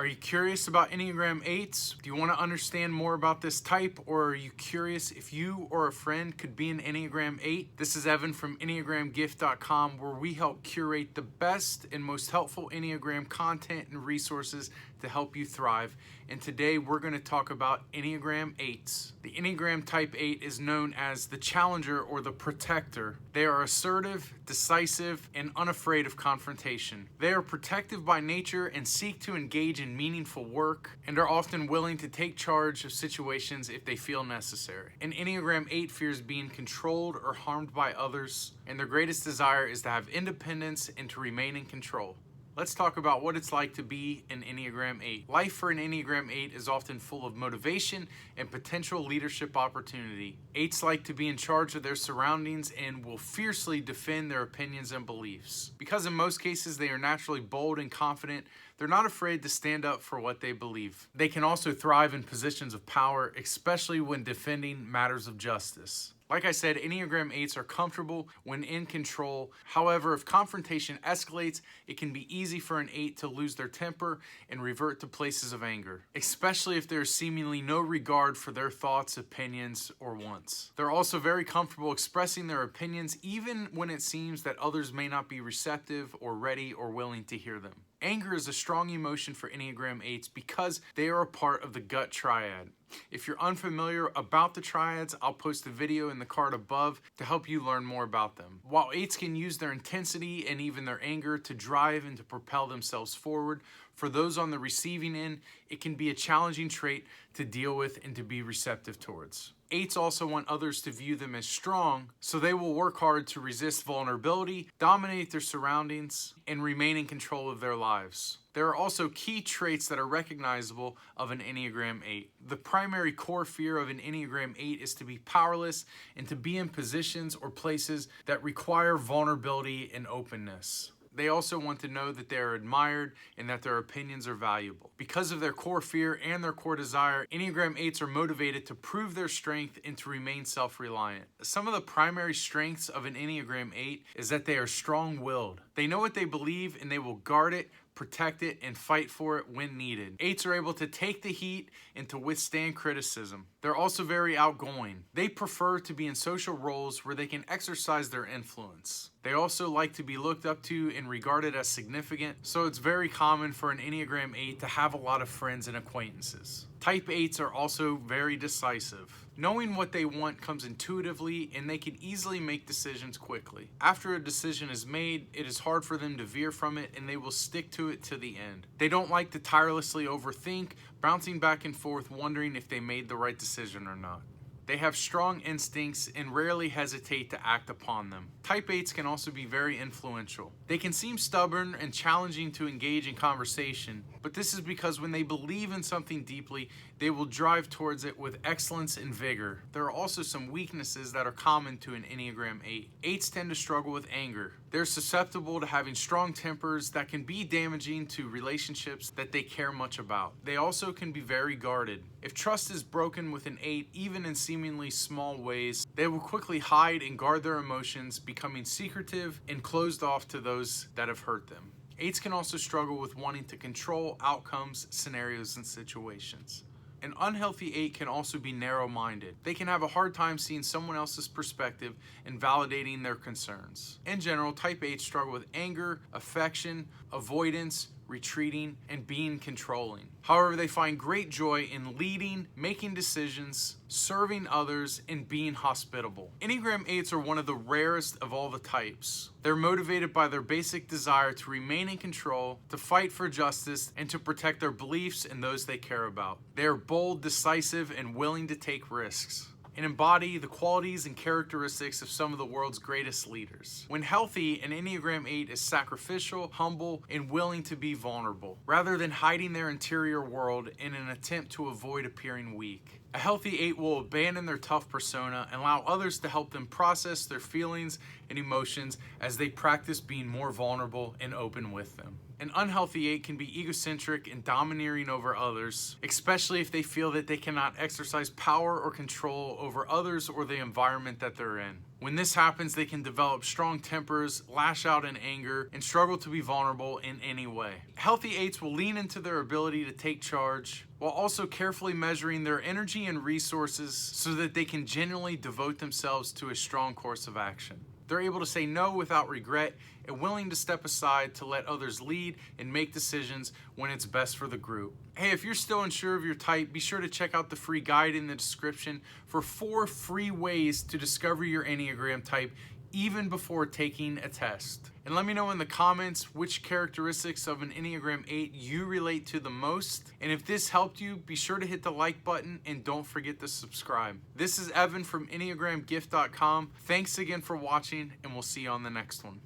Are you curious about Enneagram 8s? Do you want to understand more about this type, or are you curious if you or a friend could be an Enneagram 8? This is Evan from EnneagramGift.com, where we help curate the best and most helpful Enneagram content and resources to help you thrive. And today we're going to talk about Enneagram 8s. The Enneagram Type 8 is known as the challenger or the protector. They are assertive, decisive, and unafraid of confrontation. They are protective by nature and seek to engage in meaningful work, and are often willing to take charge of situations if they feel necessary. An Enneagram 8 fears being controlled or harmed by others, and their greatest desire is to have independence and to remain in control. Let's talk about what it's like to be an Enneagram 8. Life for an Enneagram 8 is often full of motivation and potential leadership opportunity. 8s like to be in charge of their surroundings and will fiercely defend their opinions and beliefs. Because in most cases they are naturally bold and confident, they're not afraid to stand up for what they believe. They can also thrive in positions of power, especially when defending matters of justice. Like I said, Enneagram 8s are comfortable when in control. However, if confrontation escalates, it can be easy for an 8 to lose their temper and revert to places of anger, especially if there's seemingly no regard for their thoughts, opinions, or wants. They're also very comfortable expressing their opinions even when it seems that others may not be receptive or ready or willing to hear them. Anger is a strong emotion for Enneagram 8s because they are a part of the gut triad. If you're unfamiliar about the triads, I'll post a video in the card above to help you learn more about them. While 8s can use their intensity and even their anger to drive and to propel themselves forward, for those on the receiving end, it can be a challenging trait to deal with and to be receptive towards. 8s also want others to view them as strong, so they will work hard to resist vulnerability, dominate their surroundings, and remain in control of their lives. There are also key traits that are recognizable of an Enneagram 8. The primary core fear of an Enneagram 8 is to be powerless and to be in positions or places that require vulnerability and openness. They also want to know that they are admired and that their opinions are valuable. Because of their core fear and their core desire, Enneagram 8s are motivated to prove their strength and to remain self-reliant. Some of the primary strengths of an Enneagram 8 is that they are strong-willed. They know what they believe and they will guard it, protect it, and fight for it when needed. 8s are able to take the heat and to withstand criticism. They're also very outgoing. They prefer to be in social roles where they can exercise their influence. They also like to be looked up to and regarded as significant, so it's very common for an Enneagram 8 to have a lot of friends and acquaintances. Type 8s are also very decisive. Knowing what they want comes intuitively, and they can easily make decisions quickly. After a decision is made, it is hard for them to veer from it, and they will stick to it to the end. They don't like to tirelessly overthink, bouncing back and forth, wondering if they made the right decision or not. They have strong instincts and rarely hesitate to act upon them. Type 8s can also be very influential. They can seem stubborn and challenging to engage in conversation, but this is because when they believe in something deeply, they will drive towards it with excellence and vigor. There are also some weaknesses that are common to an Enneagram 8. 8s tend to struggle with anger. They're susceptible to having strong tempers that can be damaging to relationships that they care much about. They also can be very guarded. If trust is broken with an 8, even in seemingly small ways, they will quickly hide and guard their emotions, becoming secretive and closed off to those that have hurt them. 8s can also struggle with wanting to control outcomes, scenarios, and situations. An unhealthy 8 can also be narrow-minded. They can have a hard time seeing someone else's perspective and validating their concerns. In general, Type 8s struggle with anger, affection, avoidance, retreating, and being controlling. However, they find great joy in leading, making decisions, serving others, and being hospitable. Enneagram 8s are one of the rarest of all the types. They're motivated by their basic desire to remain in control, to fight for justice, and to protect their beliefs and those they care about. They are bold, decisive, and willing to take risks, and embody the qualities and characteristics of some of the world's greatest leaders. When healthy, an Enneagram 8 is sacrificial, humble, and willing to be vulnerable, rather than hiding their interior world in an attempt to avoid appearing weak. A healthy 8 will abandon their tough persona and allow others to help them process their feelings and emotions as they practice being more vulnerable and open with them. An unhealthy 8 can be egocentric and domineering over others, especially if they feel that they cannot exercise power or control over others or the environment that they're in. When this happens, they can develop strong tempers, lash out in anger, and struggle to be vulnerable in any way. Healthy 8s will lean into their ability to take charge while also carefully measuring their energy and resources so that they can genuinely devote themselves to a strong course of action. They're able to say no without regret and willing to step aside to let others lead and make decisions when it's best for the group. Hey, if you're still unsure of your type, be sure to check out the free guide in the description for 4 free ways to discover your Enneagram type even before taking a test. And let me know in the comments which characteristics of an Enneagram 8 you relate to the most. And if this helped you, be sure to hit the like button and don't forget to subscribe. This is Evan from EnneagramGift.com. Thanks again for watching, and we'll see you on the next one.